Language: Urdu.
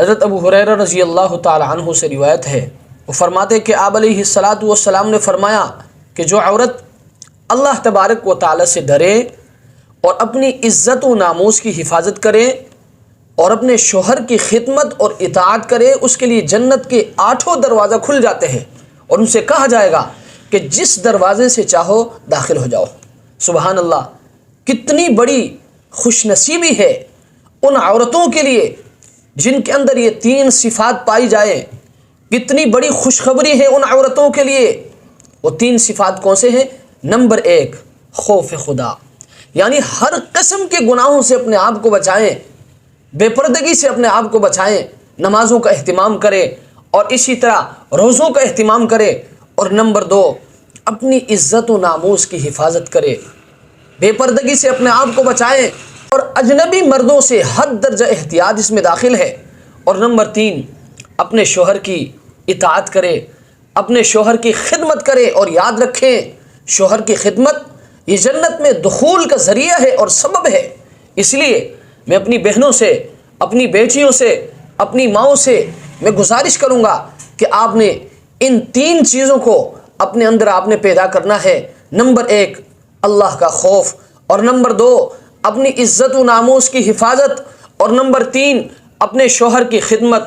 حضرت ابو ہریرہ رضی اللہ تعالی عنہ سے روایت ہے، وہ فرماتے کہ آپ علیہ الصلاۃ والسلام نے فرمایا کہ جو عورت اللہ تبارک و تعالی سے ڈرے اور اپنی عزت و ناموس کی حفاظت کرے اور اپنے شوہر کی خدمت اور اطاعت کرے، اس کے لیے جنت کے 8 دروازہ کھل جاتے ہیں اور ان سے کہا جائے گا کہ جس دروازے سے چاہو داخل ہو جاؤ۔ سبحان اللہ، کتنی بڑی خوش نصیبی ہے ان عورتوں کے لیے جن کے اندر یہ 3 صفات پائی جائیں۔ کتنی بڑی خوشخبری ہے ان عورتوں کے لیے۔ وہ 3 صفات کون سے ہیں؟ نمبر 1، خوف خدا، یعنی ہر قسم کے گناہوں سے اپنے آپ کو بچائیں، بے پردگی سے اپنے آپ کو بچائیں، نمازوں کا اہتمام کرے اور اسی طرح روزوں کا اہتمام کرے۔ اور نمبر 2، اپنی عزت و ناموس کی حفاظت کرے، بے پردگی سے اپنے آپ کو بچائیں اور اجنبی مردوں سے حد درجہ احتیاط اس میں داخل ہے۔ اور نمبر 3، اپنے شوہر کی اطاعت کرے، اپنے شوہر کی خدمت کرے، اور یاد رکھیں شوہر کی خدمت یہ جنت میں دخول کا ذریعہ ہے اور سبب ہے۔ اس لیے میں اپنی بہنوں سے، اپنی بیٹیوں سے، اپنی ماؤں سے میں گزارش کروں گا کہ آپ نے ان 3 چیزوں کو اپنے اندر آپ نے پیدا کرنا ہے۔ نمبر 1، اللہ کا خوف، اور نمبر 2، اپنی عزت و ناموس کی حفاظت، اور نمبر 3، اپنے شوہر کی خدمت۔